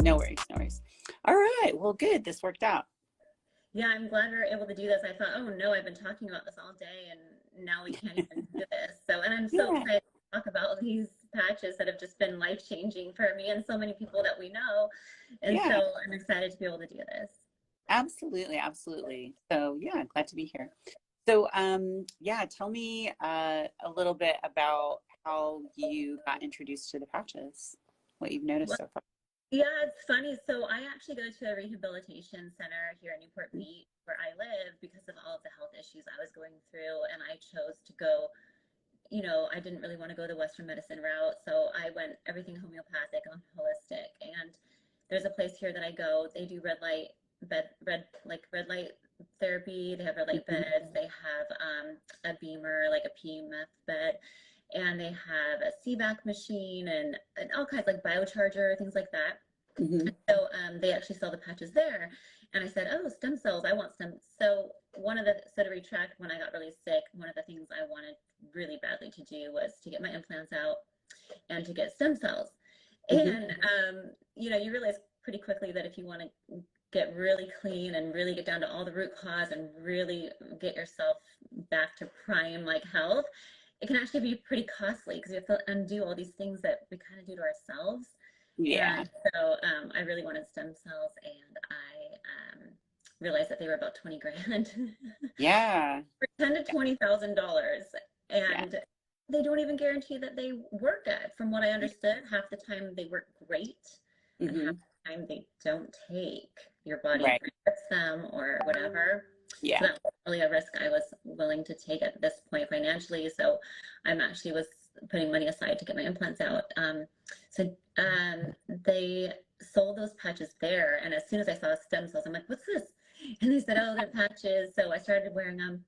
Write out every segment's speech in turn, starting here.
no worries, no worries. All right, well, good. This worked out. Yeah, I'm glad we were able to do this. I thought, oh no, I've been talking about this all day and now we can't even do this. So, and I'm so Yeah, excited to talk about these patches that have just been life-changing for me and so many people that we know. And yeah, so I'm excited to be able to do this. absolutely, absolutely. So yeah, glad to be here. So yeah, tell me a little bit about how you got introduced to the patches, what you've noticed Well, so far. yeah, it's funny. So I actually go to a rehabilitation center here in Newport Beach where I live because of all of the health issues I was going through. And I chose to go, I didn't really want to go the Western medicine route. So I went everything homeopathic and holistic. And there's a place here that I go. They do red light therapy. They have red light Mhm. beds. They have a beamer, like a PEMF bed. And they have a CVAC machine and all kinds like biocharger, things like that. Mhm. So they actually sell the patches there. And I said, oh, stem cells, I want stem. So to retract, when I got really sick, one of the things I wanted really badly to do was to get my implants out and to get stem cells. Mhm. And, you realize pretty quickly that if you want to get really clean and really get down to all the root cause and really get yourself back to prime like health, it can actually be pretty costly because you have to undo all these things that we kind of do to ourselves. Yeah. And so I really wanted stem cells, and I realized that they were about 20 grand Yeah. for $10,000 to $20,000, Yeah. and they don't even guarantee that they work at. From what I understood, half the time they work great, and half Hmm. the time they don't take. Your body Right. rejects them or whatever. So Yeah. that was really a risk I was willing to take at this point financially. So I'm actually was putting money aside to get my implants out. So they sold those patches there, and as soon as I saw stem cells, I'm like, "What's this?" And they said, "Oh, they're patches." So I started wearing them,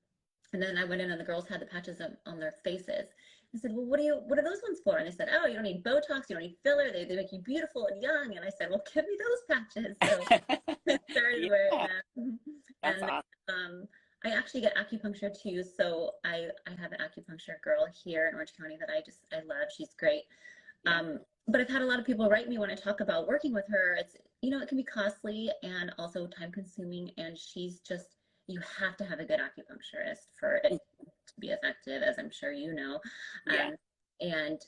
and then I went in, and the girls had the patches on their faces. I said, "Well, what are those ones for?" And they said, "Oh, you don't need Botox, you don't need filler. They make you beautiful and young." And I said, "Well, give me those patches." So I started wearing Yeah. them, That's and awesome. I actually get acupuncture too. So I have an acupuncture girl here in Orange County that I love. She's great. Yeah. But I've had a lot of people write me when I talk about working with her. It can be costly and also time consuming. And she's just, you have to have a good acupuncturist for it to be effective, as I'm sure you know. Yeah. Um, and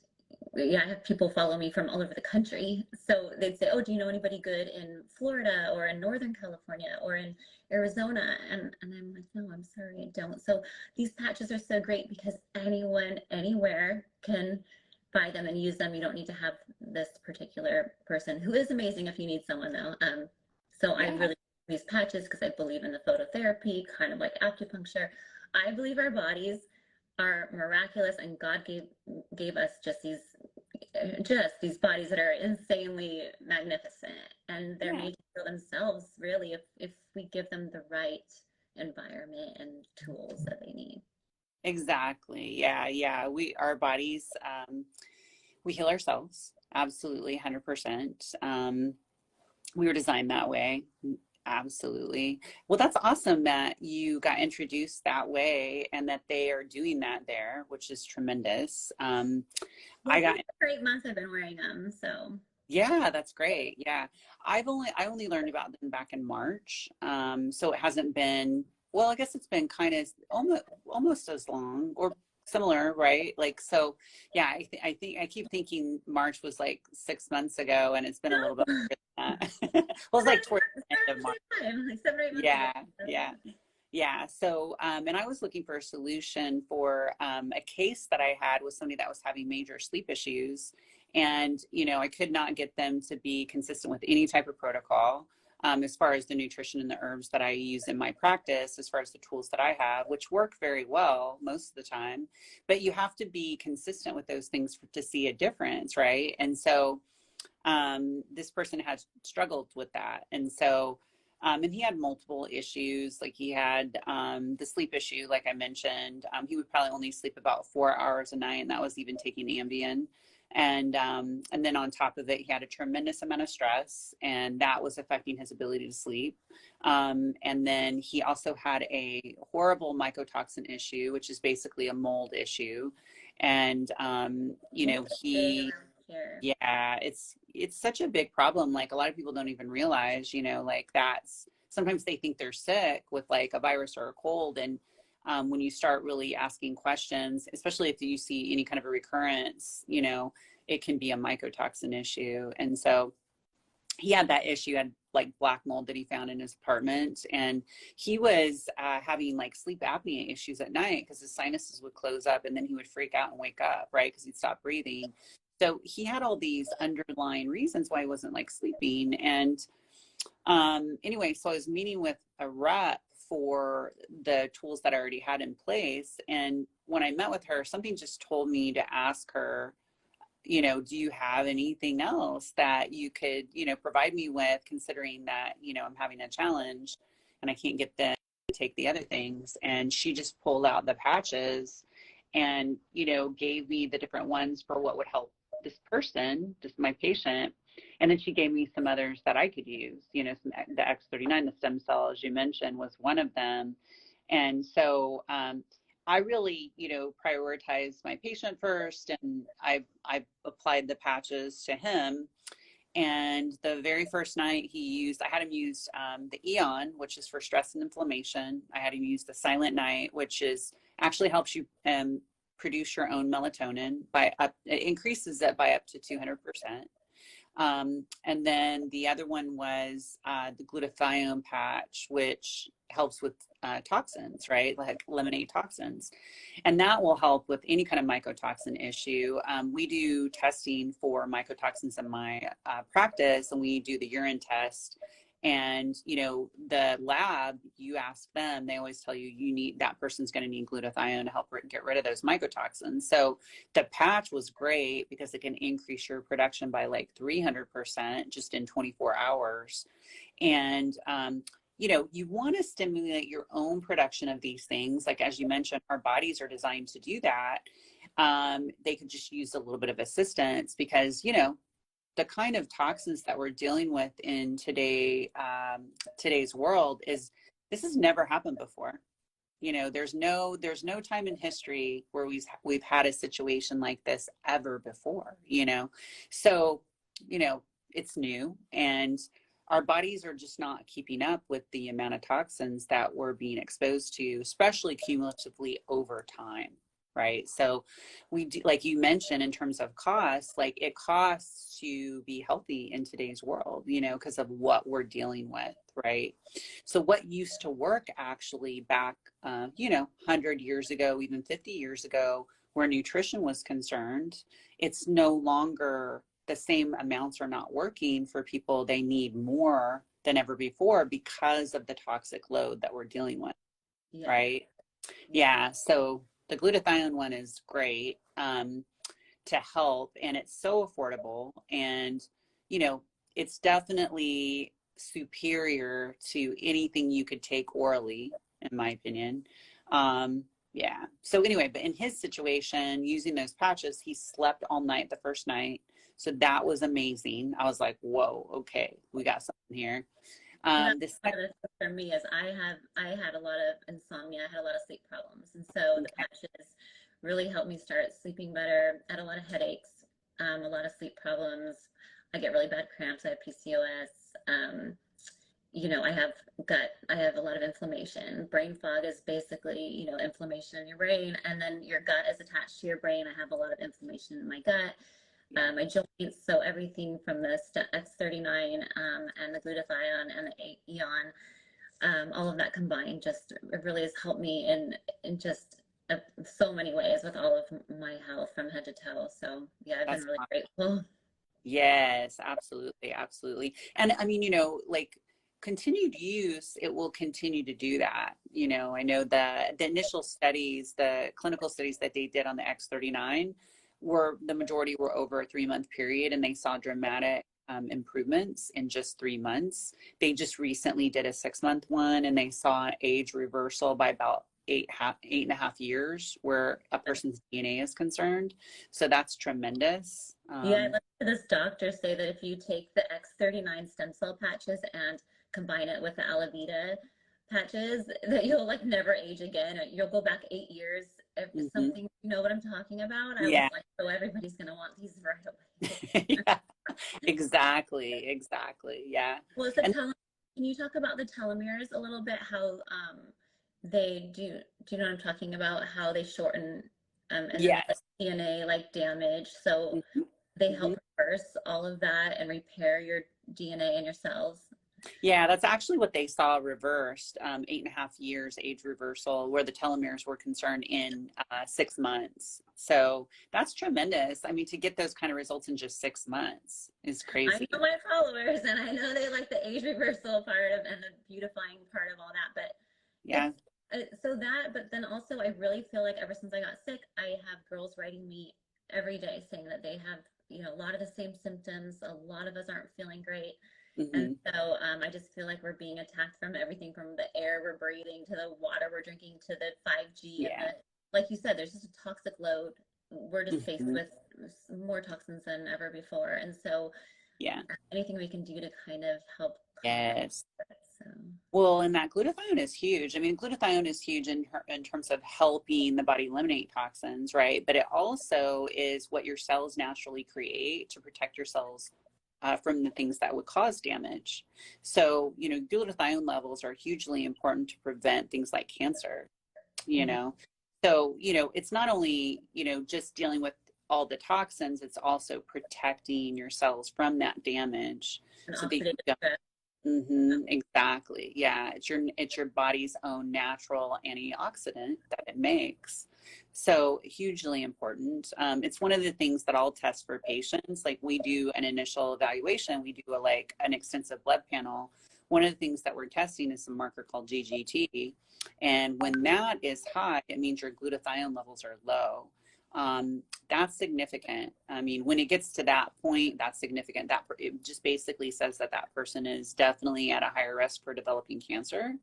yeah, I have people follow me from all over the country. So they'd say, "Oh, do you know anybody good in Florida or in Northern California or in Arizona?" And I'm like, "No, I'm sorry, I don't." So these patches are so great because anyone, anywhere can buy them and use them. You don't need to have this particular person, who is amazing if you need someone though. So I Yeah. really these patches because I believe in the phototherapy, kind of like acupuncture. I believe our bodies are miraculous, and God gave us just these bodies that are insanely magnificent, and they're Yeah. made to heal themselves really if we give them the right environment and tools that they need. Exactly. Yeah. Yeah. Our bodies, we heal ourselves. Absolutely. 100%. We were designed that way. Absolutely. Well, that's awesome that you got introduced that way and that they are doing that there, which is tremendous. Well, I for got, 8 months I've been wearing them, so yeah, that's great. Yeah. I only learned about them back in March. So it hasn't been, well, I guess it's been kind of almost as long or similar, right? Like, so yeah, I think I keep thinking March was like 6 months ago and it's been a little bit no, longer than that. Well, it's like towards the end around of the March. same time, like 7 or 8 months ago. Yeah, yeah. Yeah. So, and I was looking for a solution for a case that I had with somebody that was having major sleep issues. And, I could not get them to be consistent with any type of protocol as far as the nutrition and the herbs that I use in my practice, as far as the tools that I have, which work very well most of the time. But you have to be consistent with those things to see a difference, right? And so, this person had struggled with that. And so, and he had multiple issues. Like he had the sleep issue, like I mentioned. He would probably only sleep about 4 hours a night, and that was even taking Ambien. And then on top of it, he had a tremendous amount of stress, and that was affecting his ability to sleep. And then he also had a horrible mycotoxin issue, which is basically a mold issue. And Mold is really he around. here. Yeah, it's such a big problem. Like a lot of people don't even realize, like that's sometimes they think they're sick with like a virus or a cold. And when you start really asking questions, especially if you see any kind of a recurrence, it can be a mycotoxin issue. And so he had that issue, had like black mold that he found in his apartment, and he was having like sleep apnea issues at night because his sinuses would close up and then he would freak out and wake up, right, because he'd stop breathing. So he had all these underlying reasons why he wasn't like sleeping. And anyway, so I was meeting with a rep for the tools that I already had in place, and when I met with her, something just told me to ask her, do you have anything else that you could, provide me with, considering that, I'm having a challenge and I can't get them to take the other things. And she just pulled out the patches and, gave me the different ones for what would help this person, just my patient. And then she gave me some others that I could use, the X39, the stem cell, as you mentioned, was one of them. And so, I really, prioritized my patient first, and I applied the patches to him. And the very first night I had him use the EON, which is for stress and inflammation. I had him use the Silent Night, which actually helps you produce your own melatonin it increases it by up to 200%. And then the other one was the glutathione patch, which helps with toxins, right? Like eliminate toxins. And that will help with any kind of mycotoxin issue. We do testing for mycotoxins in my practice, and we do the urine test. And, the lab, you ask them, they always tell you that person's going to need glutathione to help get rid of those mycotoxins. So the patch was great because it can increase your production by like 300% just in 24 hours. And, you want to stimulate your own production of these things. Like, as you mentioned, our bodies are designed to do that. They could just use a little bit of assistance because, the kind of toxins that we're dealing with in today's world this has never happened before. There's no time in history where we've had a situation like this ever before, so, it's new, and our bodies are just not keeping up with the amount of toxins that we're being exposed to, especially cumulatively over time. Right. So we do, like you mentioned, in terms of costs, like it costs to be healthy in today's world, because of what we're dealing with. Right. So what used to work actually back, 100 years ago, even 50 years ago, where nutrition was concerned, it's no longer the same amounts are not working for people. They need more than ever before because of the toxic load that we're dealing with. Yeah. Right. Yeah. So the glutathione one is great to help, and it's so affordable, and it's definitely superior to anything you could take orally, in my opinion. Yeah. So anyway, but in his situation, using those patches, he slept all night the first night, so that was amazing. I was like, whoa, okay, we got something here. This for me is I had a lot of insomnia. I had a lot of sleep problems, and so the patches really helped me start sleeping better. I had a lot of headaches, a lot of sleep problems. I get really bad cramps. I have PCOS. I have a lot of inflammation. Brain fog is basically, inflammation in your brain, and then your gut is attached to your brain. I have a lot of inflammation in my gut. My joints, so everything from the X39 and the glutathione and the EON, all of that combined just really has helped me in just so many ways with all of my health from head to toe. So yeah, I've been really grateful. Yes, absolutely, absolutely. And I mean, like continued use, it will continue to do that. I know the initial studies, the clinical studies that they did on the X39 the majority were over a 3-month period, and they saw dramatic improvements in just 3 months. They just recently did a 6-month one, and they saw age reversal by about 8.5 years where a person's DNA is concerned. So that's tremendous. Yeah, I listened to this doctor say that if you take the X39 stem cell patches and combine it with the Alavita patches, that you'll like never age again. You'll go back 8 years if Hmm. something, you know what I'm talking about? I was Yeah. like, oh, everybody's going to want these right away. Yeah, exactly, exactly. Yeah. Well, is the And can you talk about the telomeres a little bit? How they do you know what I'm talking about? How they shorten and then the yes. DNA like damage. So Mhm. they help Mhm. reverse all of that and repair your DNA and your cells. Yeah, that's actually what they saw reversed, 8.5 years age reversal, where the telomeres were concerned in 6 months. So that's tremendous. I mean, to get those kind of results in just 6 months is I crazy. know my followers and I know they like the age reversal part of and the beautifying part of all that, but Yeah. it's so that, but then also I really feel like ever since I got sick, I have girls writing me every day saying that they have, you know, a lot of the same symptoms. A lot of us aren't feeling great. And Hmm. so I just feel like we're being attacked from everything from the air we're breathing to the water we're drinking to the 5G and Yeah. the, like you said, there's just a toxic load. We're just faced Hmm. with more toxins than ever before. And so Yeah. anything we can do to kind of help combat Yes. that. So Well, and that glutathione is huge. I mean, glutathione is huge in terms of helping the body eliminate toxins, right? But it also is what your cells naturally create to protect your cells from the things that would cause damage. So, glutathione levels are hugely important to prevent things like cancer, you mhm. know. So, it's not only, just dealing with all the toxins, it's also protecting your cells from that damage And so that you oxidative don't. stress. Exactly. Yeah, it's your body's own natural antioxidant that it makes. So hugely important. It's one of the things that I'll test for patients. Like we do an initial evaluation, we do an extensive blood panel. One of the things that we're testing is a marker called GGT, and when that is high, it means your glutathione levels are low. That's significant. I mean, when it gets to that point, that's significant. That it just basically says that that person is definitely at a higher risk for developing cancer.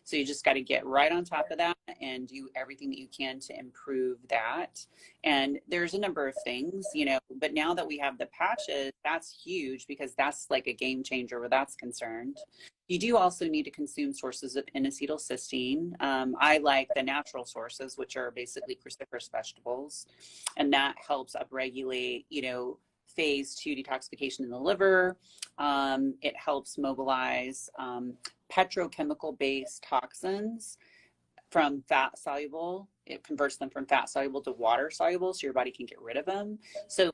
So you just got to get right on top of that and do everything that you can to improve that. And there's a number of things, but now that we have the patches, that's huge because that's like a game changer where that's concerned. You do also need to consume sources of N-acetylcysteine. I like the natural sources, which are basically cruciferous vegetables, and that helps upregulate, phase two detoxification in the liver. It helps mobilize petrochemical based toxins from fat soluble. It converts them from fat soluble to water soluble so your body can get rid of them. So,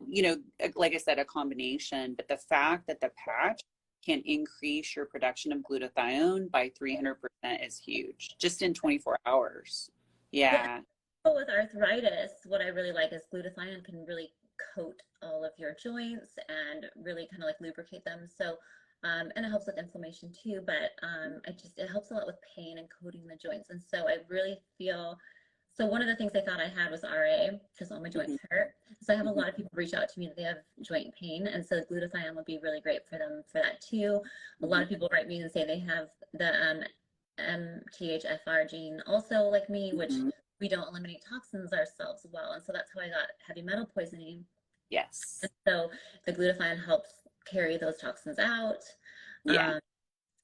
like I said, a combination, but the fact that the patch can increase your production of glutathione by 300% is huge just in 24 hours. Yeah. Yeah. But with arthritis, what I really like is glutathione can really coat all of your joints and really kind of like lubricate them. So, and it helps with inflammation too, but it helps a lot with pain and coating the joints. And so I really feel, so one of the things I thought I had was RA because all my joints Mhm. hurt. So I have a Mhm. lot of people reach out to me that they have joint pain. And so glutathione would be really great for them for that too. A lot Mhm. of people write me and say they have the MTHFR gene also like me, which Mhm. we don't eliminate toxins ourselves well. And so that's how I got heavy metal poisoning. And Yes. so the glutathione helps carry those toxins out. Yeah. Um,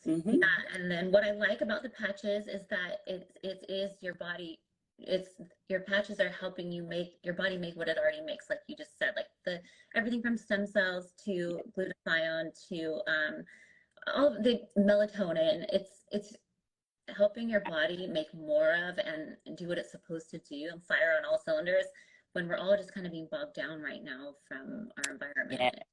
Hmm. yeah, and then what I like about the patches is that it is your body. It's your patches are helping you make your body make what it already makes, like you just said, like the everything from stem cells to glutathione to all of the melatonin. It's helping your body make more of and do what it's supposed to do and fire on all cylinders when we're all just kind of being bogged down right now from our Yeah. environment.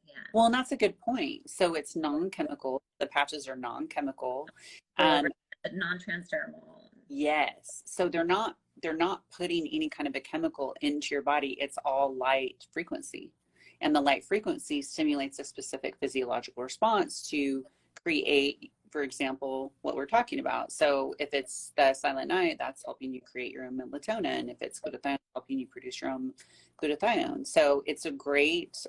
Yeah. Well, and that's a good point. So it's non-chemical. The patches are non-chemical. Or Um, non-transdermal. yes. So they're not putting any kind of a chemical into your body. It's all light frequency. And the light frequency stimulates a specific physiological response to create, for example, what we're talking about. So if it's the silent night, that's helping you create your own melatonin. If it's glutathione, helping you produce your own glutathione. So it's a great,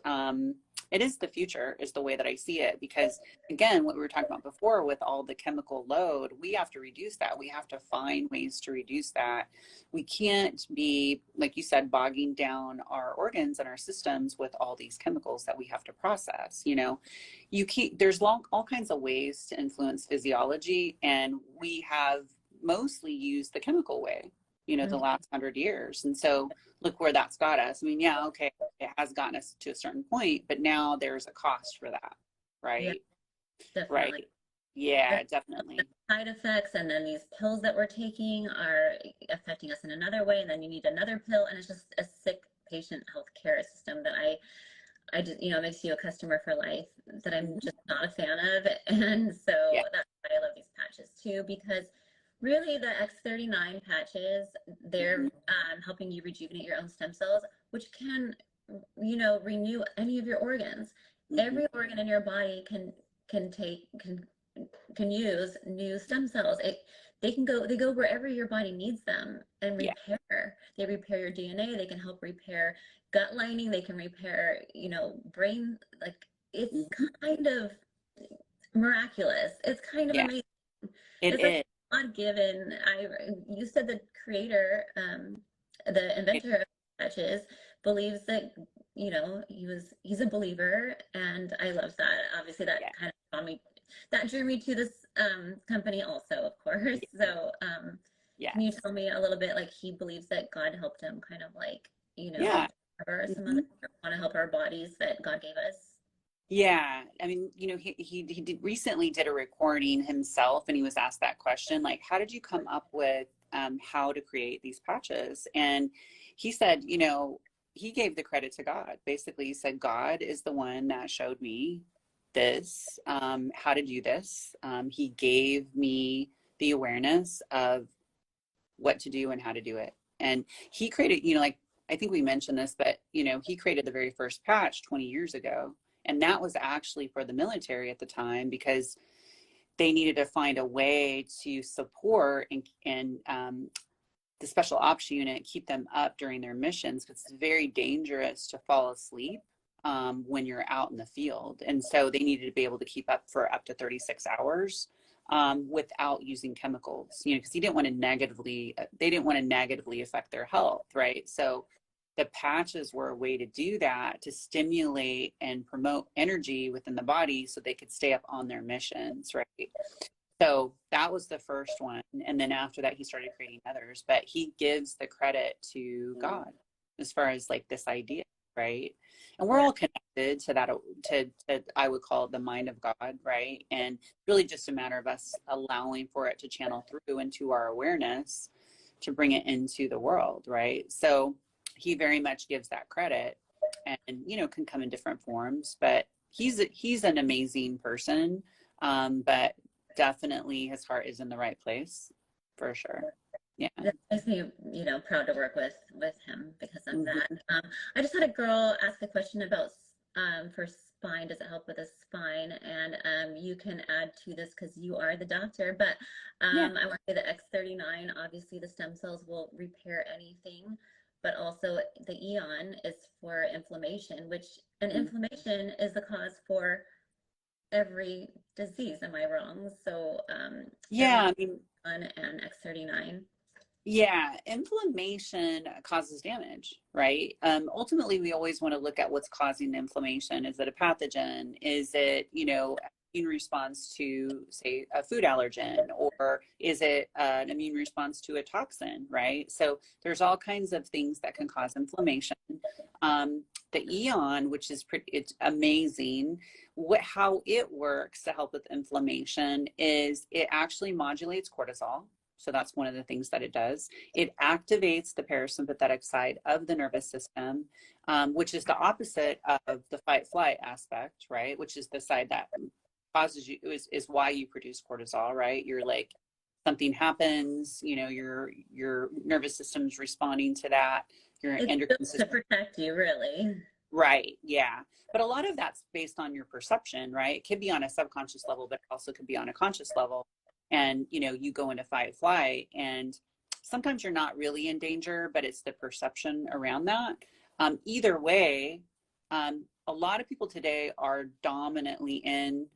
it is the future, is the way that I see it. Because again, what we were talking about before with all the chemical load, we have to reduce that. We have to find ways to reduce that. We can't be, like you said, bogging down our organs and our systems with all these chemicals that we have to process. There's all kinds of ways to influence physiology, and we have mostly used the chemical way. you know, the last 100 years. And so look where that's got us. I mean, yeah, okay, it has gotten us to a certain point, but now there's a cost for that, Yeah, right? Right. definitely. Yeah, definitely. Side effects, and then these pills that we're taking are affecting us in another way, and then you need another pill, and it's just a sick patient healthcare system that I just, makes you a customer for life that I'm Mhm. just not a fan of. And so Yeah. that's why I love these patches too, because really the X39 patches, they're Mhm. helping you rejuvenate your own stem cells, which can, renew any of your organs. Mhm. Every organ in your body can take can use new stem cells. They go wherever your body needs them and Yeah. repair. They repair your DNA. They can help repair gut lining. They can repair, brain. Like it's Mhm. kind of miraculous. It's kind of Yeah, amazing. it It's like is. God given. You said the creator, the It, inventor of patches believes that he's a believer, and I love that. Obviously, that yeah. kind of got me, that drew me to this company also, of course. Yeah. So can you Yes. tell me a little bit, like, he believes that God helped him kind of like Yeah. recover some of the Mhm. want to help our bodies that God gave us? Yeah, I mean, you know, recently did a recording himself, and he was asked that question, like, how did you come up with how to create these patches? And he said, you know, he gave the credit to God. Basically, he said, God is the one that showed me this, how to do this. He gave me the awareness of what to do and how to do it. And he created, you know, like I think we mentioned this, but you know, he created the very first patch 20 years ago. And that was actually for the military at the time because they needed to find a way to support and the special ops unit, keep them up during their missions because it's very dangerous to fall asleep when you're out in the field. And so they needed to be able to keep up for up to 36 hours without using chemicals, you know, because they didn't want to negatively affect their health, right? So the patches were a way to do that, to stimulate and promote energy within the body so they could stay up on their missions, right? So that was the first one. And then after that, he started creating others. But he gives the credit to God as far as like this idea, right? And we're Yeah. all connected to that, to I would call it the mind of God, right? And really just a matter of us allowing for it to channel through into our awareness to bring it into the world, right? So he very much gives that credit and, you know, can come in different forms. But he's an amazing person. But definitely his heart is in the right place for sure. Yeah. That makes me, proud to work with him because of that. Hmm. I just had a girl ask a question about for spine. Does it help with the spine? And you can add to this because you are the doctor. But Yeah. I want to say the X39. Obviously, the stem cells will repair anything, but also the Eon is for inflammation, which and Mhm. inflammation is the cause for every disease. Am I wrong? So Yeah. every I mean, one and X39. yeah, inflammation causes damage, right? Ultimately, we always want to look at what's causing the inflammation. Is it a pathogen? Is it, you know, immune response to, say, a food allergen? Or is it an immune response to a toxin, right? So there's all kinds of things that can cause inflammation. Um, the Eon, which is it's amazing. How it works to help with inflammation is it actually modulates cortisol. So that's one of the things that it does. It activates the parasympathetic side of the nervous system, which is the opposite of the fight flight aspect, right? Which is the side that causes you, is why you produce cortisol, right? You're like, something happens, you know, your nervous system's responding to that, your It's endocrine built to system. protect you, really. Right. Yeah. But a lot of that's based on your perception, right? It could be on a subconscious level, but also could be on a conscious level. And, you know, you go into fight flight and sometimes you're not really in danger, but it's the perception around that. Either way, a lot of people today are dominantly in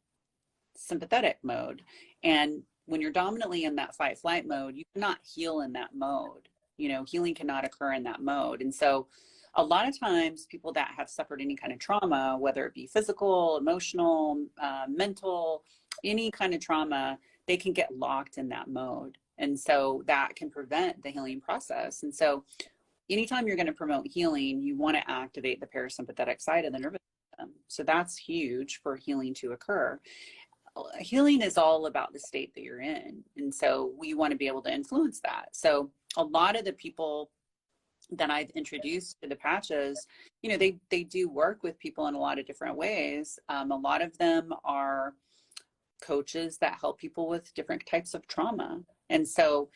sympathetic mode. And when you're dominantly in that fight flight mode, you cannot heal in that mode. You know, healing cannot occur in that mode. And so a lot of times people that have suffered any kind of trauma, whether it be physical, emotional, mental, any kind of trauma, they can get locked in that mode. And so that can prevent the healing process. And so anytime you're going to promote healing, you want to activate the parasympathetic side of the nervous system. So that's huge for healing to occur. Healing is all about the state that you're in. And so we want to be able to influence that. So a lot of the people that I've introduced to the patches, you know, they do work with people in a lot of different ways. A lot of them are coaches that help people with different types of trauma. And so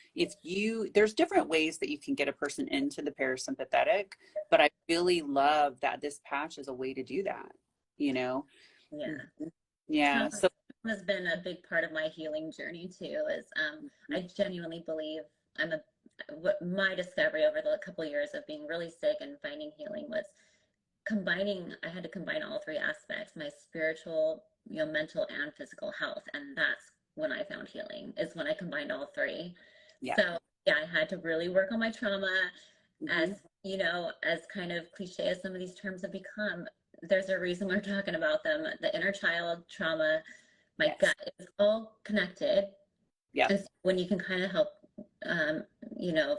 there's different ways that you can get a person into the parasympathetic, but I really love that this patch is a way to do that, you know? Yeah. Yeah. So has been a big part of my healing journey too, is I genuinely believe what my discovery over the couple of years of being really sick and finding healing was I had to combine all three aspects, my spiritual, mental and physical health. And that's when I found healing, is when I combined all three. Yeah. So yeah, I had to really work on my trauma. As, as kind of cliche as some of these terms have become, there's a reason we're talking about them. The inner child trauma, my gut, is all connected. Yeah. And so when you can kind of help,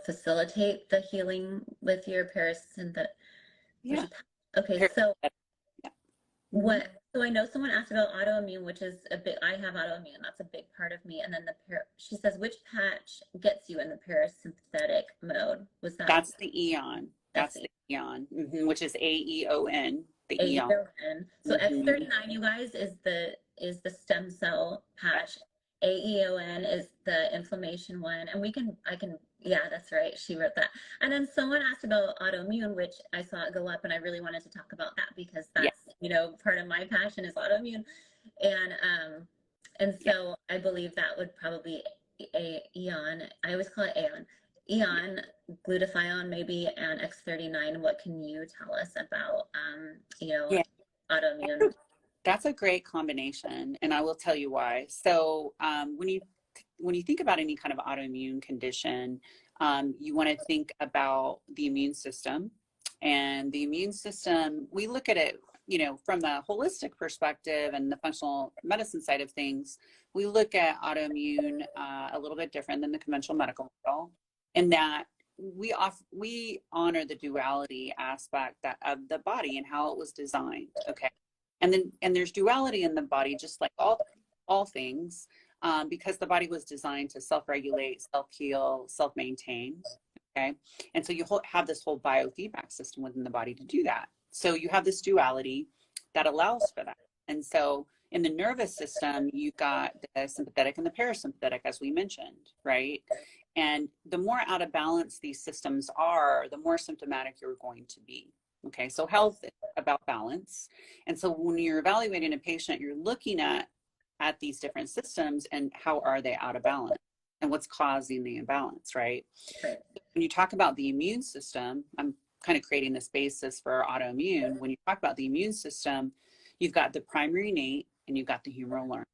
facilitate the healing with your parasympathetic. Yeah. Okay, so yeah. so I know someone asked about autoimmune, which is I have autoimmune, that's a big part of me. And then she says, which patch gets you in the parasympathetic mode? Was that? That's the EON. That's the EON, which is AEON, the EON. So X39, you guys, is the stem cell patch. AEON is the inflammation one. And yeah, that's right. She wrote that. And then someone asked about autoimmune, which I saw it go up, and I really wanted to talk about that because that's, part of my passion is autoimmune. And so I believe that would probably EON. I always call it AON. EON, glutathione maybe, and X39. What can you tell us about, autoimmune? That's a great combination, and I will tell you why. So when you think about any kind of autoimmune condition, you want to think about the immune system. And the immune system, we look at it, from the holistic perspective and the functional medicine side of things. We look at autoimmune a little bit different than the conventional medical model, in that we honor the duality aspect of the body and how it was designed. Okay. And there's duality in the body, just like all things, because the body was designed to self-regulate, self-heal, self-maintain. Okay. And so you have this whole biofeedback system within the body to do that. So you have this duality that allows for that. And so in the nervous system, you've got the sympathetic and the parasympathetic, as we mentioned, right? And the more out of balance these systems are, the more symptomatic you're going to be. Okay, so health is about balance. And so when you're evaluating a patient, you're looking at these different systems and how are they out of balance and what's causing the imbalance, right? When you talk about the immune system, I'm kind of creating this basis for autoimmune. When you talk about the immune system, you've got the primary innate and you've got the humoral learned.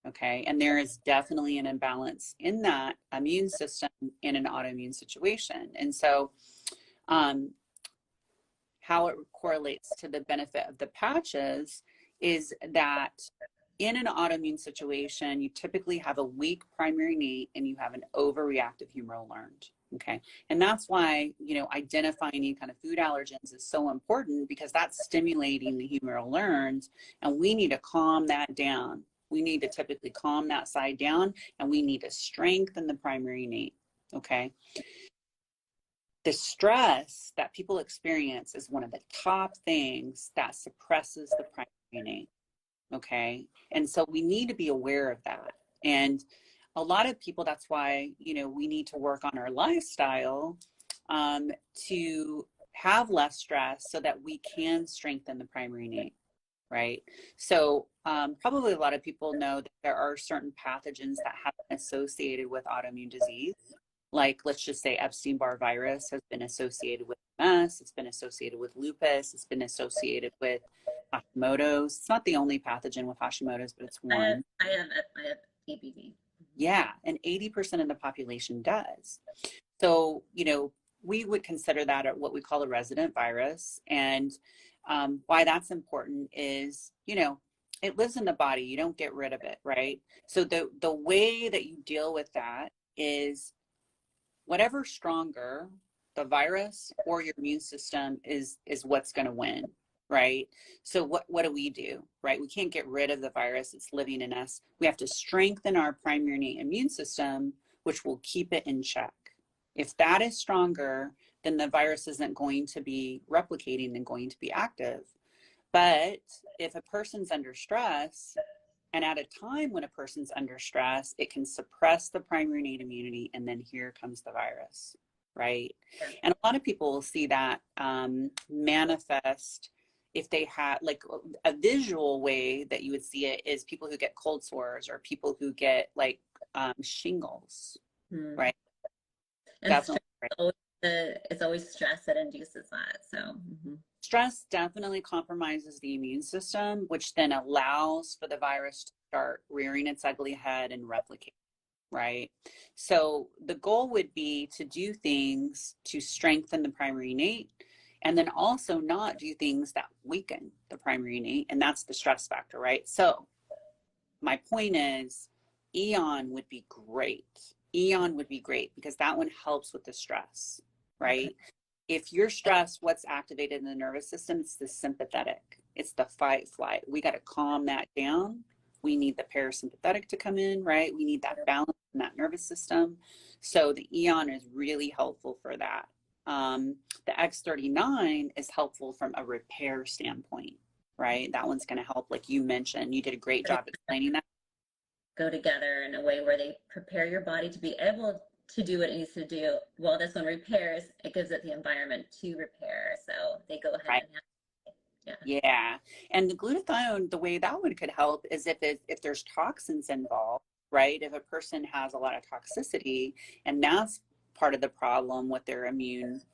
Okay, and there is definitely an imbalance in that immune system in an autoimmune situation. And so how it correlates to the benefit of the patches is that in an autoimmune situation, you typically have a weak primary innate and you have an overreactive humoral learned. Okay. And that's why, identifying any kind of food allergens is so important, because that's stimulating the humoral learned, and we need to calm that down. We need to typically calm that side down, and we need to strengthen the primary innate. Okay. The stress that people experience is one of the top things that suppresses the primary innate. Okay. And so we need to be aware of that. And a lot of people, that's why, we need to work on our lifestyle to have less stress so that we can strengthen the primary innate. Right. So probably a lot of people know that there are certain pathogens that have been associated with autoimmune disease. Like, let's just say Epstein-Barr virus has been associated with MS, it's been associated with lupus, it's been associated with Hashimoto's. It's not the only pathogen with Hashimoto's, but it's one. I have EBV. Yeah, and 80% of the population does. So, we would consider that what we call a resident virus. And why that's important is, it lives in the body. You don't get rid of it, right? So the way that you deal with that is whatever's stronger, the virus or your immune system is what's going to win, right? So what do, right? We can't get rid of the virus. It's living in us. We have to strengthen our primary innate immune system, which will keep it in check. If that is stronger, then the virus isn't going to be replicating and going to be active. But if a person's under stress, and at a time when a person's under stress, it can suppress the primary innate immunity, and then here comes the virus, right? And a lot of people will see that manifest if they have, like, a visual way that you would see it is people who get cold sores or people who get like shingles, right? And Definitely. it's always stress that induces that. So stress definitely compromises the immune system, which then allows for the virus to start rearing its ugly head and replicate, right? So the goal would be to do things to strengthen the primary innate, and then also not do things that weaken the primary innate, and that's the stress factor, right? So my point is, EON would be great. EON would be great because that one helps with the stress, right? Okay. If you're stressed, what's activated in the nervous system? It's the sympathetic. It's the fight, flight. We got to calm that down. We need the parasympathetic to come in, right? We need that balance in that nervous system. So the EON is really helpful for that. The X39 is helpful from a repair standpoint, right? That one's going to help, like you mentioned. You did a great job explaining that. Go together in a way where they prepare your body to be able to do what it needs to do. While this one repairs, it gives it the environment to repair. So they go ahead right. and yeah. And the glutathione, the way that one could help is if there's toxins involved, right? If a person has a lot of toxicity, and that's part of the problem with their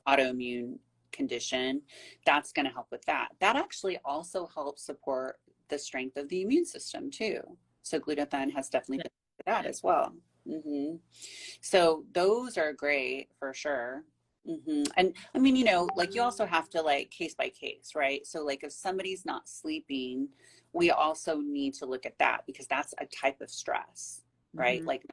autoimmune condition, that's going to help with that. That actually also helps support the strength of the immune system too. So glutathione has definitely been for that as well. So those are great for sure. And I mean, you know, like you also have to like case by case, right? So like if somebody's not sleeping, we also need to look at that because that's a type of stress, right? Like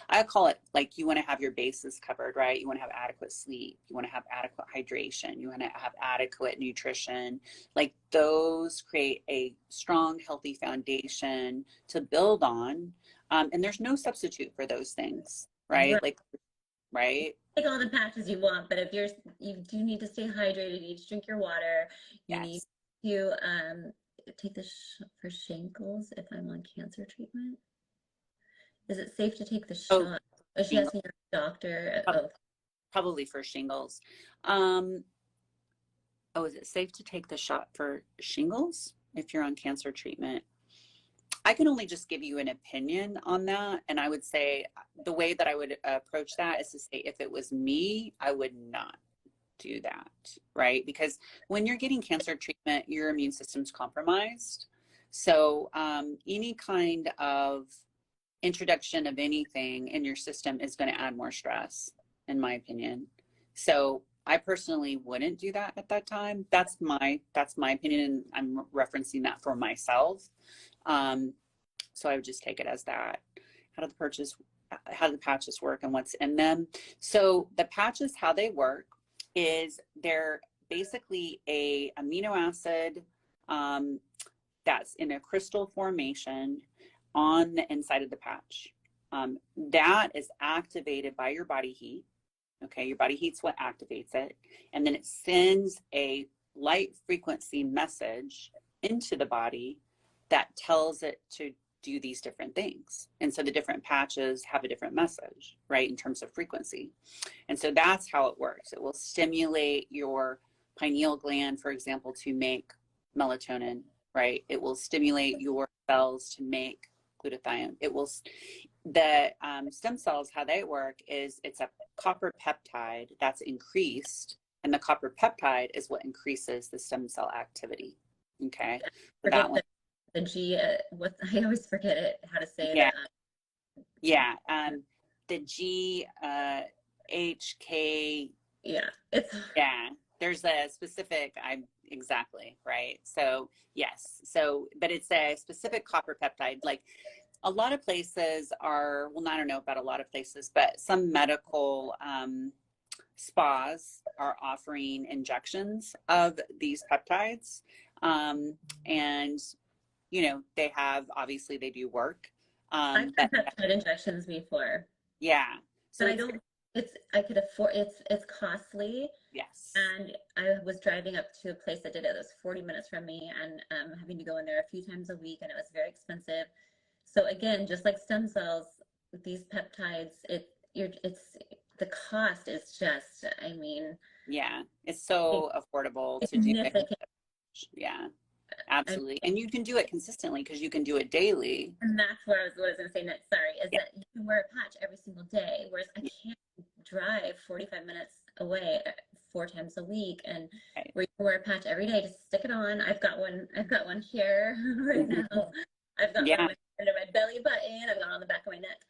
I call it like you want to have your bases covered, right? You want to have adequate sleep. You want to have adequate hydration. You want to have adequate nutrition. Like those create a strong, healthy foundation to build on. And there's no substitute for those things, right? Like, right? Take all the patches you want, but if you do need to stay hydrated, you need to drink your water. You need to take the for shingles if I'm on cancer treatment. Is it safe to take the shot? Is she asking her doctor? Probably for shingles. Is it safe to take the shot for shingles if you're on cancer treatment? I can only just give you an opinion on that. And I would say the way that I would approach that is to say, if it was me, I would not do that, right? Because when you're getting cancer treatment, your immune system's compromised. So any kind of introduction of anything in your system is going to add more stress, in my opinion. So I personally wouldn't do that at that time. That's my opinion, and I'm referencing that for myself. So I would just take it as that. How do the patches work and what's in them? So the patches, how they work is they're basically a amino acid that's in a crystal formation on the inside of the patch. That is activated by your body heat. Okay, your body heat's what activates it. And then it sends a light frequency message into the body that tells it to do these different things. And so the different patches have a different message, right, in terms of frequency. And so that's how it works. It will stimulate your pineal gland, for example, to make melatonin, right? It will stimulate your cells to make glutathione. It will, the stem cells, how they work is it's a copper peptide that's increased, and the copper peptide is what increases the stem cell activity. Okay, that one. The G, I always forget it, how to say that. The G, H, K. There's a specific, exactly, right? So yes, but it's a specific copper peptide. Like a lot of places are, well, I don't know about a lot of places, but some medical spas are offering injections of these peptides. And, you know, they have, obviously they do work. I've But had peptide injections before, yeah, so but I it's, don't, I could afford, it's costly. yes. And I was driving up to a place that did it. It was 40 minutes from me, and having to go in there a few times a week, and it was very expensive. So again, just like stem cells, with these peptides, it's the cost is just, I mean, Yeah, it's so affordable to do it. significant. Yeah, And, absolutely. And you can do it consistently because you can do it daily. and that's what I was going to say next. Sorry, is Yeah. that you can wear a patch every single day, whereas I can't drive 45 minutes away 4 times a week, and Right. where you can wear a patch every day, just stick it on. I've got one. I've got one here right now. I've got one Yeah. on under my belly button. I've got one on the back of my neck.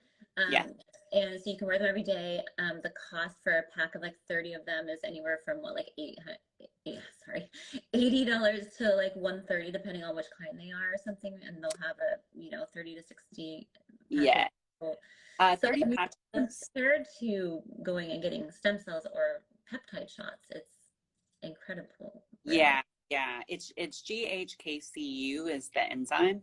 Yeah. And so you can wear them every day. The cost for a pack of like 30 of them is anywhere from what, like $80 to like 130, depending on which kind they are or something. And they'll have a, 30 to 60 Yeah. packets. So 30 I mean, patches. compared to going and getting stem cells or peptide shots, it's incredible, really. Yeah. Yeah. It's GHKCU is the enzyme.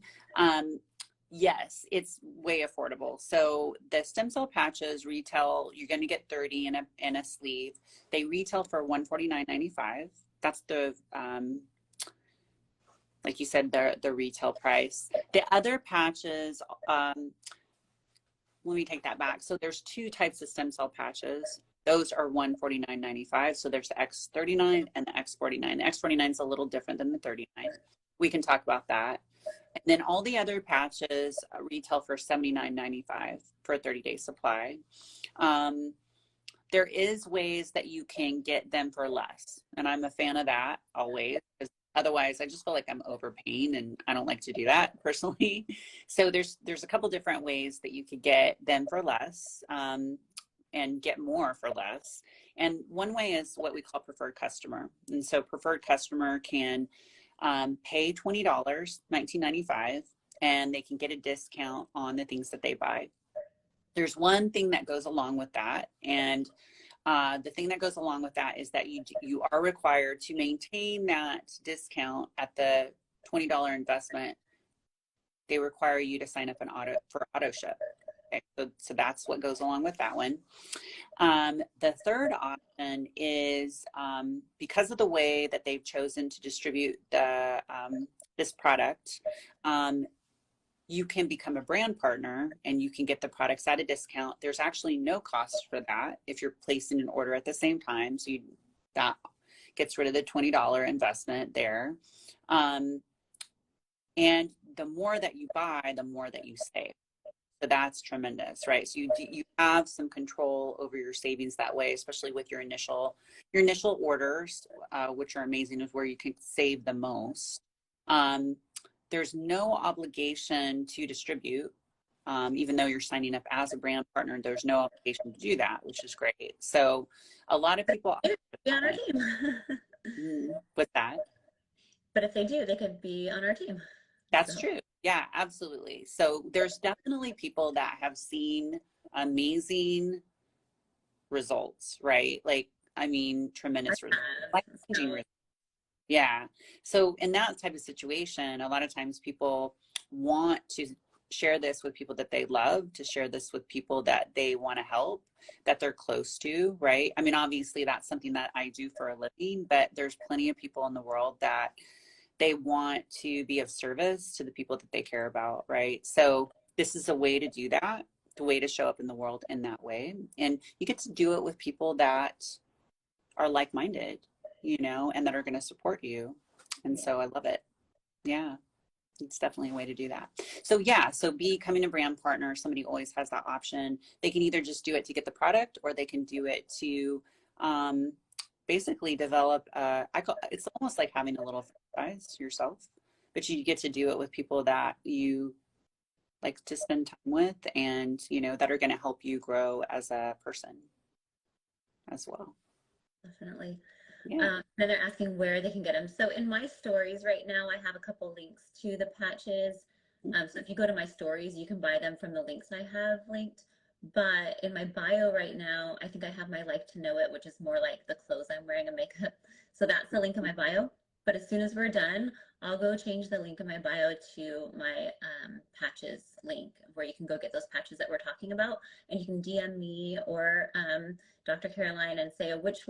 Yes, it's way affordable. So the stem cell patches retail, you're going to get 30 in a sleeve. They retail for $149.95. That's the like you said, the retail price. The other patches, let me take that back. So there's two types of stem cell patches. Those are $149.95. So there's the X39 and the X49. The X49 is a little different than the 39. We can talk about that. And then all the other patches retail for $79.95 for a 30-day supply. There is ways that you can get them for less. And I'm a fan of that always, because otherwise I just feel like I'm overpaying, and I don't like to do that personally. So there's a couple different ways that you could get them for less, and get more for less. And one way is what we call preferred customer. And so preferred customer can pay $20, $19.95, and they can get a discount on the things that they buy. There's one thing that goes along with that, and the thing that goes along with that is that you are required to maintain that discount at the $20 investment. They require you to sign up for auto ship. Okay, so that's what goes along with that one. The third option is, because of the way that they've chosen to distribute this product, you can become a brand partner and you can get the products at a discount. There's actually no cost for that if you're placing an order at the same time. So that gets rid of the $20 investment there. And the more that you buy, the more that you save. So that's tremendous, right? So you have some control over your savings that way, especially with your initial orders, which are amazing, is where you can save the most. There's no obligation to distribute, even though you're signing up as a brand partner. There's no obligation to do that, which is great. So a lot of people Be on our team. with that. But if they do, they could be on our team. That's So. true. Yeah, absolutely. So there's definitely people that have seen amazing results, right? Like, I mean, tremendous results, life-changing results. Yeah. So in that type of situation, a lot of times people want to share this with people that they love, to share this with people that they want to help, that they're close to, right? I mean, obviously that's something that I do for a living, but there's plenty of people in the world that they want to be of service to the people that they care about, right? So this is a way to do that, the way to show up in the world in that way. And you get to do it with people that are like-minded, and that are going to support you. And so I love it. Yeah, it's definitely a way to do that. So yeah, so becoming a brand partner, somebody always has that option. They can either just do it to get the product, or they can do it to basically develop, it's almost like having a little franchise yourself, but you get to do it with people that you like to spend time with, and that are going to help you grow as a person as well. Definitely. Yeah. Then they're asking where they can get them. So in my stories right now, I have a couple links to the patches. So if you go to my stories, you can buy them from the links I have linked. But in my bio right now, I think I have my Like to Know It, which is more like the clothes I'm wearing and makeup. So that's the link in my bio. But as soon as we're done, I'll go change the link in my bio to my patches link, where you can go get those patches that we're talking about. And you can DM me or Dr. Caroline and say which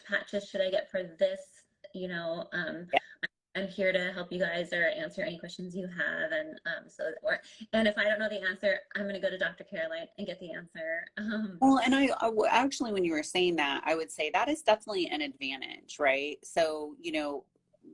patches should I get for this, you know. I'm here to help you guys or answer any questions you have. And and if I don't know the answer, I'm going to go to Dr. Caroline and get the answer. Well, and actually, when you were saying that, I would say that is definitely an advantage, right? So, you know,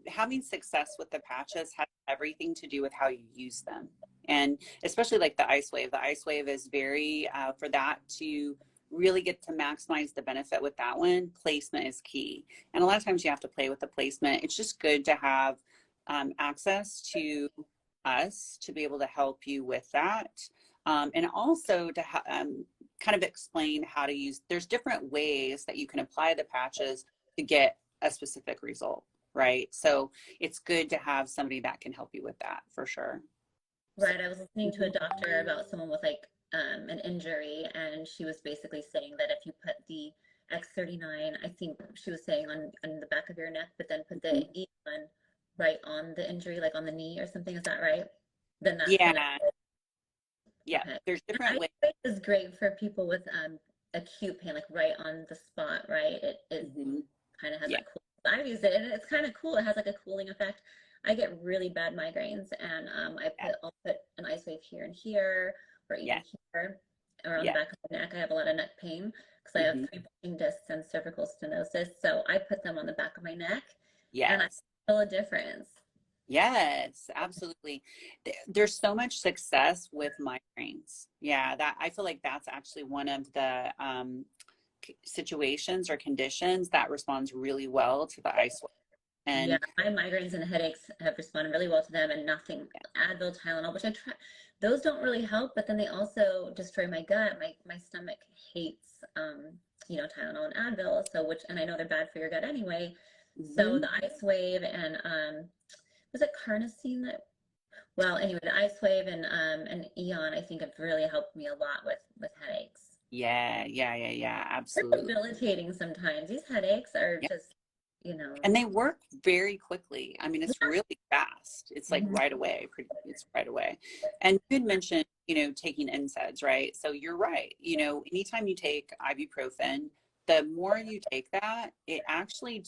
having success with the patches has everything to do with how you use them. And especially like the ice wave. The ice wave is very, for that to really get to maximize the benefit with that one, placement is key. And a lot of times you have to play with the placement. It's just good to have access to us to be able to help you with that. And also to kind of explain how to use, there's different ways that you can apply the patches to get a specific result, right? So it's good to have somebody that can help you with that for sure. Right. I was listening to a doctor about someone with like an injury, and she was basically saying that if you put the X39, I think she was saying on the back of your neck, but then put the E1 right on the injury, like on the knee or something. Is that right? Then that's gonna. Yeah, yeah, Okay. there's And different ways. ice is great for people with acute pain, like right on the spot, right? It Mhm. kind of has Yeah, that cool. I've used it and it's kind of cool. It has like a cooling effect. I get really bad migraines, and yeah, I'll put an ice wave here and here, or yeah, even here around the yeah. back of the neck. I have a lot of neck pain because I have Hmm. 3 bulging discs and cervical stenosis. So I put them on the back of my neck, and I Yes. feel a difference. Yes, absolutely. There's so much success with migraines. Yeah, that I feel like that's actually one of the situations or conditions that responds really well to the ice wave. Yeah, And my migraines and headaches have responded really well to them, and nothing Advil, Tylenol, which I try. Those don't really help, but then they also destroy my gut. My stomach hates, Tylenol and Advil. So and I know they're bad for your gut anyway. So mhm. the ice wave and was it carnosine that? Well, anyway, the ice wave and Eon, I think have really helped me a lot with headaches. Yeah, yeah, yeah, yeah, They're absolutely. debilitating sometimes. These headaches are Yeah. just, you know. And they work very quickly. I mean, it's really fast. It's like Mhm. right away. It's right away. And you had mentioned, you know, taking NSAIDs, right? So you're right. You know, anytime you take ibuprofen, the more you take that, it actually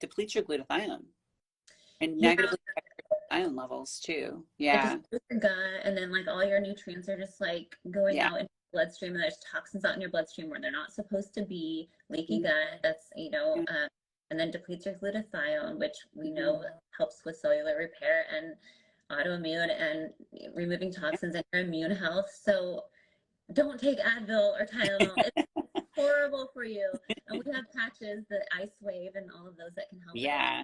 depletes your glutathione and Yeah, negatively affects your iron levels too. it Yeah, destroys your gut, and then like all your nutrients are just like going yeah. out into the bloodstream, and there's toxins out in your bloodstream where they're not supposed to be. Leaky gut, that's and then depletes your glutathione, which we Mm-hmm. know helps with cellular repair and autoimmune and removing toxins in your immune health. So don't take Advil or Tylenol. It's horrible for you. And we have patches, the Ice Wave, and all of those that can help with Yeah,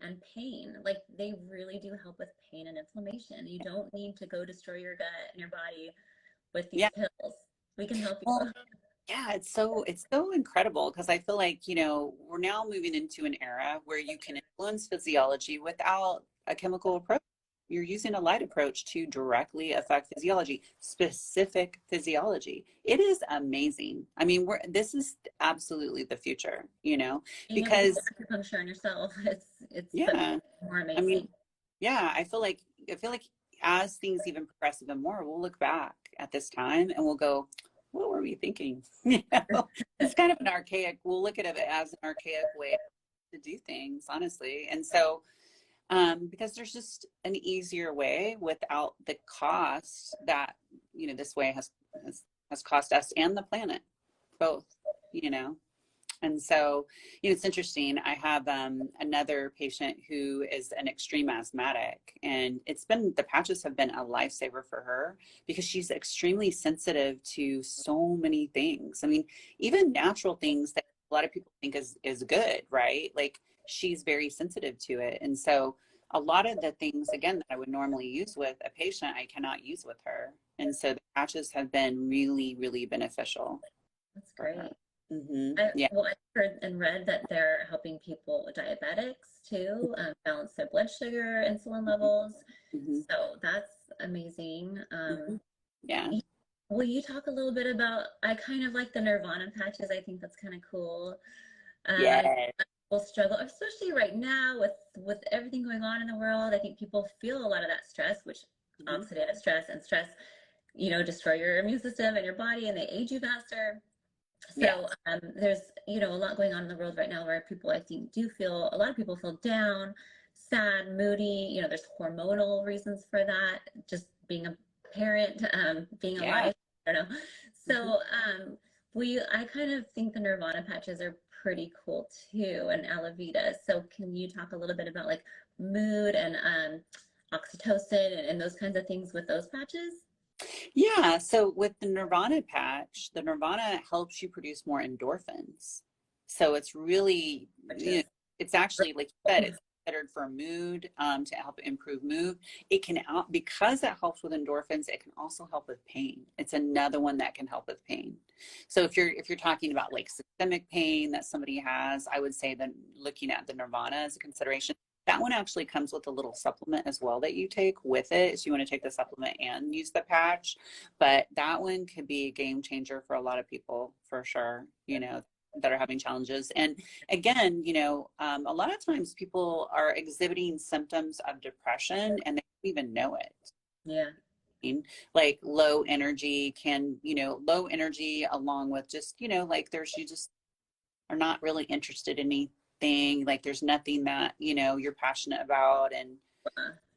and pain. Like they really do help with pain and inflammation. You don't need to go destroy your gut and your body with these yeah. pills. We can help Well, you. yeah, it's so incredible because I feel like, you know, we're now moving into an era where you can influence physiology without a chemical approach. You're using a light approach to directly affect physiology, specific physiology. It is amazing. I mean, this is absolutely the future, you know, Being able to do because acupuncture on yourself, it's but yeah, more I amazing. mean, yeah, I feel like as things even progress even more, we'll look back at this time and we'll go, what were we thinking? You know, it's kind of an archaic, we'll look at it as an archaic way to do things, honestly. And so, because there's just an easier way without the cost that, you know, this way has cost us and the planet both, you know. And so, you know, it's interesting. I have another patient who is an extreme asthmatic, and the patches have been a lifesaver for her because she's extremely sensitive to so many things. I mean, even natural things that a lot of people think is good, right? Like she's very sensitive to it. And so, a lot of the things, again, that I would normally use with a patient, I cannot use with her. And so, the patches have been really, really beneficial That's for her. great. Yeah. Well, I've heard and read that they're helping people, diabetics too, balance their blood sugar, insulin levels. Hmm. So that's amazing. Hmm. Yeah. Will you talk a little bit about, I kind of like the Nirvana patches. I think that's kind of cool. I Yeah. People struggle, especially right now with everything going on in the world. I think people feel a lot of that stress, which Hmm. oxidative stress and stress, destroy your immune system and your body, and they age you faster. Yeah. So there's a lot going on in the world right now where people, I think, do feel, a lot of people feel down, sad, moody. There's hormonal reasons for that. Just being a parent, being Yeah. alive. I don't know. Hmm. So I kind of think the Nirvana patches are pretty cool too, and Alavita. So can you talk a little bit about like mood and oxytocin and those kinds of things with those patches? Yeah. So with the Nirvana patch, the Nirvana helps you produce more endorphins. So it's really, you know, Patches. it's actually, like you said, it's considered for mood, to help improve mood. It can, because it helps with endorphins, it can also help with pain. It's another one that can help with pain. So if you're talking about like systemic pain that somebody has, I would say then looking at the Nirvana as a consideration. That one actually comes with a little supplement as well that you take with it. So you want to take the supplement and use the patch. But that one could be a game changer for a lot of people for sure, that are having challenges. And again, a lot of times people are exhibiting symptoms of depression and they don't even know it. Yeah. Like low energy low energy along with just, like you just are not really interested in anything, like there's nothing that you're passionate about. And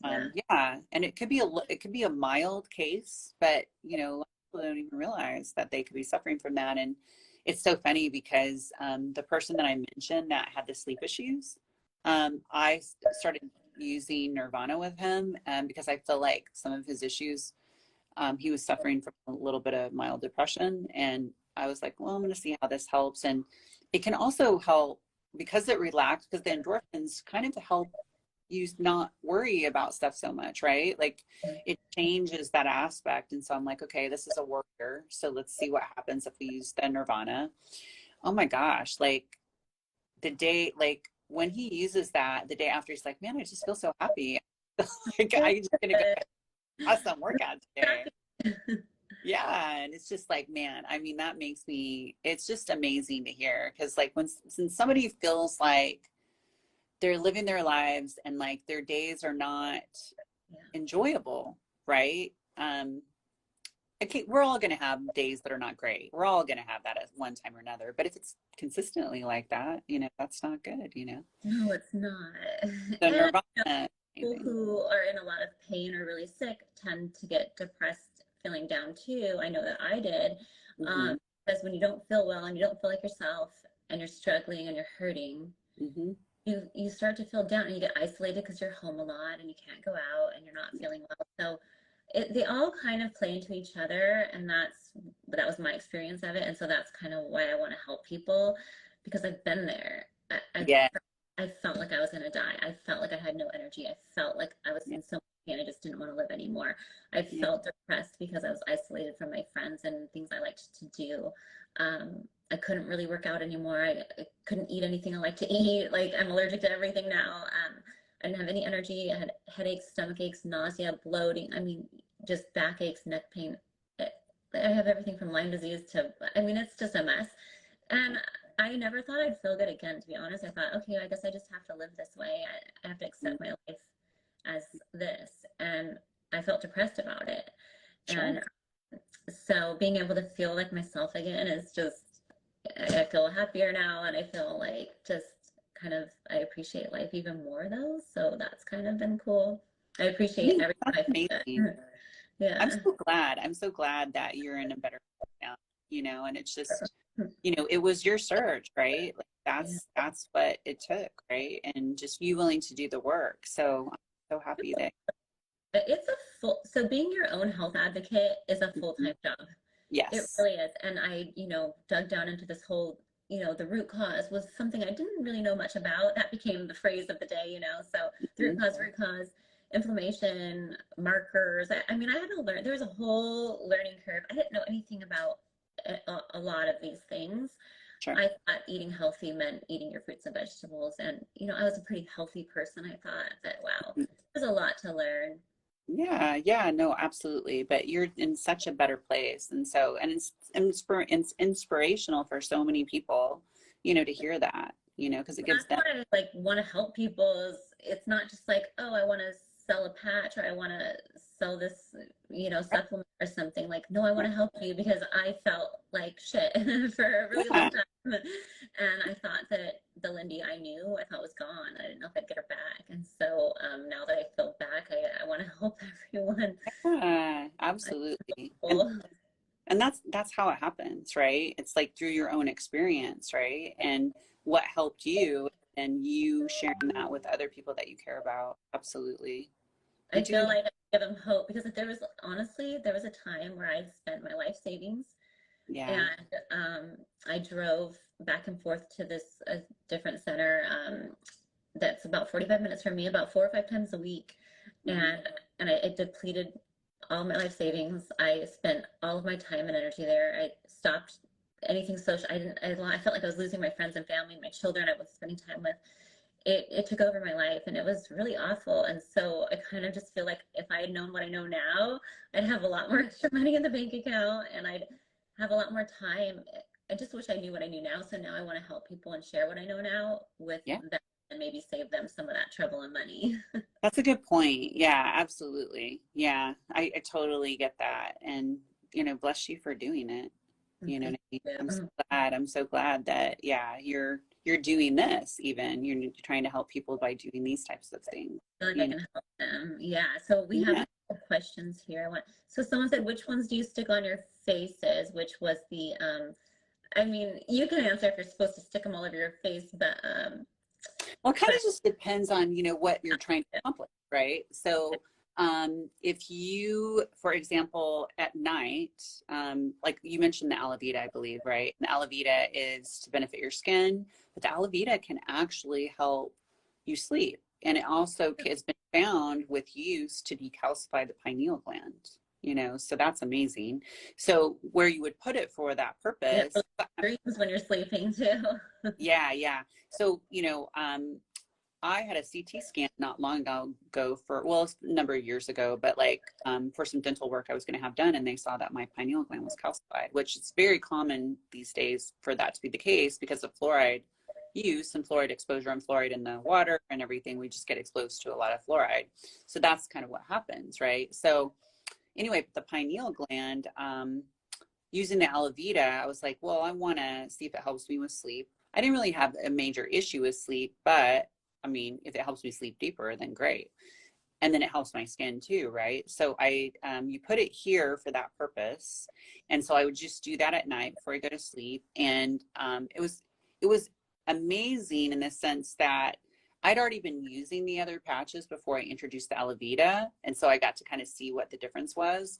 Yeah. yeah, and it could be a mild case, but people don't even realize that they could be suffering from that. And it's so funny because the person that I mentioned that had the sleep issues, I started using Nirvana with him, because I feel like some of his issues, he was suffering from a little bit of mild depression. And I was like, well, I'm going to see how this helps. And it can also help because it relaxes, because the endorphins kind of help you not worry about stuff so much, right? Like it changes that aspect. And so I'm like, okay, this is a worker. So let's see what happens if we use the Nirvana. Oh my gosh. Like when he uses that, the day after, he's like, man, I just feel so happy. Like I'm just going to go have some workout today. Yeah, and it's just like, man, I mean, that makes me, it's just amazing to hear. Because like since somebody feels like they're living their lives and like their days are not Yeah. enjoyable, right? Okay, we're all going to have days that are not great. We're all going to have that at one time or another. But if it's consistently like that, that's not good. No, it's not. So And Nirvana, people amazing. who are in a lot of pain or really sick tend to get depressed, feeling down too. I know that I did. Hmm. Because when you don't feel well and you don't feel like yourself and you're struggling and you're hurting, Hmm. you start to feel down and you get isolated because you're home a lot and you can't go out and you're not feeling well. So they all kind of play into each other, and that was my experience of it. And so that's kind of why I want to help people, because I've been there. Yeah. I felt like I was going to die. I felt like I had no energy. I felt like I was Yeah. in so much pain. I just didn't want to live anymore. I Yeah. felt depressed because I was isolated from my friends and things I liked to do. I couldn't really work out anymore. I couldn't eat anything I like to eat. Like I'm allergic to everything now. I didn't have any energy. I had headaches, stomach aches, nausea, bloating. I mean, just backaches, neck pain. I have everything from Lyme disease to, I mean, it's just a mess. And I never thought I'd feel good again, to be honest. I thought, okay, I guess I just have to live this way. I have to accept my life as this. And I felt depressed about it. Sure. And so being able to feel like myself again is just, I feel happier now. And I feel like just kind of, I appreciate life even more though. So that's kind of been cool. I appreciate Yeah, every that's time I feel amazing. good. I'm Yeah. so glad. I'm so glad that you're in a better place now, and it's just, it was your search, right? Like Yeah. that's what it took, right? And just you willing to do the work. So I'm so happy that. It's a so being your own health advocate is a Mhm. full-time job. It Yes. really is. And I, dug down into this whole, the root cause was something I didn't really know much about. That became the phrase of the day. So the Mhm. root cause, inflammation, markers. I mean, I had to learn, there was a whole learning curve. I didn't know anything about a lot of these things. Sure. I thought eating healthy meant eating your fruits and vegetables. And, I was a pretty healthy person. I thought that, wow, there's a lot to learn. Yeah, no, absolutely. But you're in such a better place. And so, and it's inspirational for so many people, to hear that, because it gives That's them, why I like want to help people is it's not just like, oh, I want to sell a patch or I want to sell this, supplement or something. Like, no, I want to help you because I felt like shit for a really yeah, long time. And I thought that the Lyndi I knew, I thought was gone. I didn't know if I'd get her back. And so now that I feel back, I want to help everyone. yeah, I absolutely. feel And that's how it happens, right? It's like through your own experience, right? And what helped you and you sharing that with other people that you care about. Absolutely. We I do. feel like I give them hope because if there was honestly, there was a time where I spent my life savings Yeah. and I drove back and forth to this different center that's about 45 minutes from me, about 4 or 5 times a week, Hmm. and it depleted all my life savings. I spent all of my time and energy there. I stopped anything social. I didn't. I felt like I was losing my friends and family, my children. I was spending time with. It took over my life, and it was really awful. And so I kind of just feel like if I had known what I know now, I'd have a lot more extra money in the bank account, and I'd have a lot more time. I just wish I knew what I knew now. So now I want to help people and share what I know now with Yeah. them and maybe save them some of that trouble and money. That's a good point. Yeah, absolutely. Yeah, I totally get that. And, bless you for doing it. You know what Thank I mean? I'm so you. glad. I'm so glad that, yeah, you're doing this even. You're trying to help people by doing these types of things, I feel like I you know? can help them. Yeah. So we have Yeah. a couple questions here. So someone said, which ones do you stick on your faces? Which was the, I mean, you can answer if you're supposed to stick them all over your face, Well, it kind but of just depends on, what you're trying to accomplish, right? So, if you, for example, at night, like you mentioned the aloe vera, I believe, right? And the aloe vera is to benefit your skin, but the aloe vera can actually help you sleep. And it also has been found with use to decalcify the pineal gland, so that's amazing. So, where you would put it for that yeah, purpose, dreams when you're sleeping too. yeah. So, I had a CT scan not long ago for, well, a number of years ago, but like for some dental work I was going to have done, and they saw that my pineal gland was calcified, which is very common these days for that to be the case because of fluoride use and fluoride exposure and fluoride in the water and everything. We just get exposed to a lot of fluoride. So that's kind of what happens, right? So anyway, the pineal gland, using the aloe vera, I was like, well, I want to see if it helps me with sleep. I didn't really have a major issue with sleep, but I mean, if it helps me sleep deeper, then great. And then it helps my skin too, right? So you put it here for that purpose, and so I would just do that at night before I go to sleep, and it was amazing in the sense that I'd already been using the other patches before I introduced the aloe vera, and so I got to kind of see what the difference was.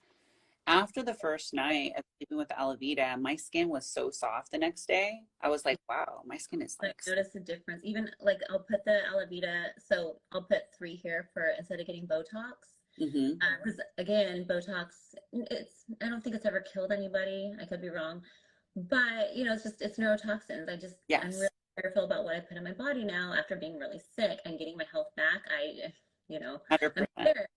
After the first night of sleeping with aloe vera, my skin was so soft the next day. I was like, wow, my skin is I like, noticed a difference. Even like I'll put the aloe vera, so I'll put 3 here for instead of getting Botox. mm-hmm. Because again, Botox, I don't think it's ever killed anybody. I could be wrong, but it's neurotoxins. I'm really Yes, careful about what I put in my body now after being really sick and getting my health back. I'm 100%. scared.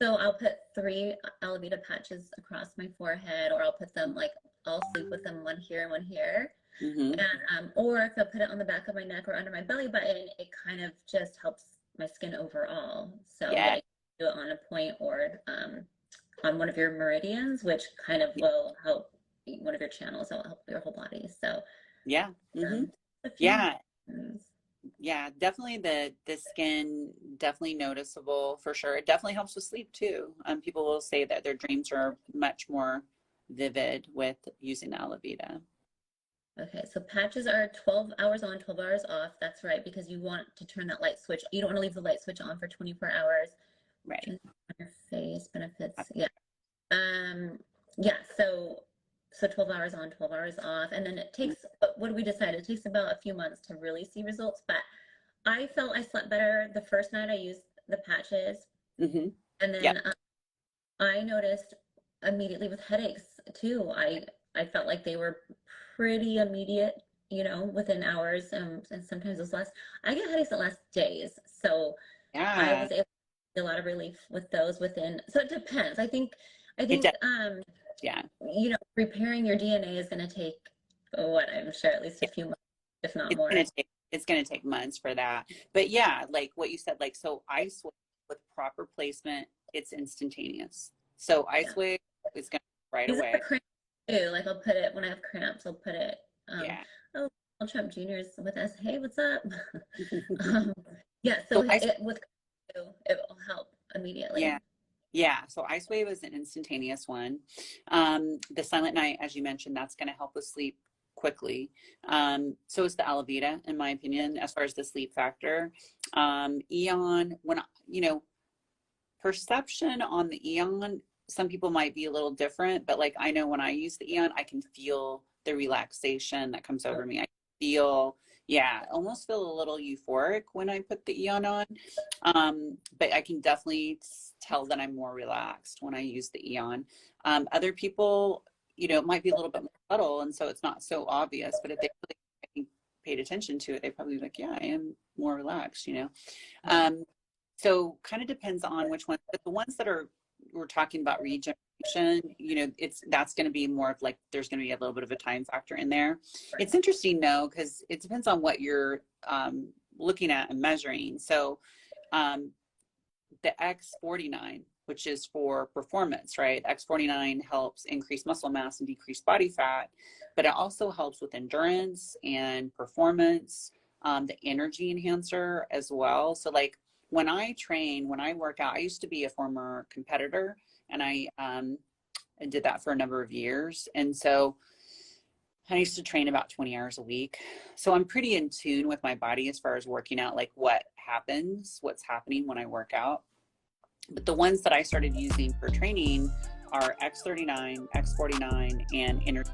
So I'll put 3 aloe vera patches across my forehead, or I'll put them like I'll sleep with them one here and one here. Mm-hmm. And or if I put it on the back of my neck or under my belly button, it kind of just helps my skin overall. So yeah, Yeah, you can do it on a point or on one of your meridians, which kind of will help one of your channels that will help your whole body. So yeah, mm-hmm. a few Yeah, things. yeah, definitely the skin definitely noticeable for sure. It definitely helps with sleep too. People will say that their dreams are much more vivid with using aloe vera. Okay, so patches are 12 hours on, 12 hours off. That's right, because you want to turn that light switch. You don't want to leave the light switch on for 24 hours. Right. On your face benefits. Yeah. Um, yeah, so 12 hours on, 12 hours off. And then it takes, what do we decide? It takes about a few months to really see results. But I felt I slept better the first night I used the patches. Mm-hmm. And Yeah. then I noticed immediately with headaches too. I felt like they were pretty immediate, within hours. And sometimes those last, I get headaches that last days. So I Yeah. was able a lot of relief with those within. So it depends. I It think does. Yeah. repairing your DNA is going to take what I'm sure at least a few months, if not It's more. gonna take months for that. But yeah, like what you said, like so ice wave with proper placement, it's instantaneous. So Yeah. ice wave is gonna right Use it for away. cramps too. Like I'll put it when I have cramps, I'll put it, Yeah. oh, Donald Trump Jr.'s with us. Hey, what's up? um, yeah, so So ice, it with it will help yeah. immediately. Yeah, so ice wave is an instantaneous one. The silent night, as you mentioned, that's going to help with sleep quickly. So is the Alavita, in my opinion, as far as the sleep factor. Eon, perception on the Eon, some people might be a little different, but like I know when I use the Eon, I can feel the relaxation that comes over me. I feel, yeah, almost feel a little euphoric when I put the Eon on. But I can definitely tell that I'm more relaxed when I use the Eon. Other people, it might be a little bit more subtle, and so it's not so obvious, but if they really paid attention to it, they probably be like, yeah, I am more relaxed. Yeah. So kind of depends on which one, but the ones that we're talking about regeneration, that's going to be more of like, there's going to be a little bit of a time factor in there. Right. It's interesting though, because it depends on what you're looking at and measuring. So the X49, which is for performance, right? X49 helps increase muscle mass and decrease body fat, but it also helps with endurance and performance, the energy enhancer as well. So like when I train, when I work out, I used to be a former competitor, and I did that for a number of years. And so I used to train about 20 hours a week. So I'm pretty in tune with my body as far as working out, like what's happening when I work out. But the ones that I started using for training are X39, X49, and energy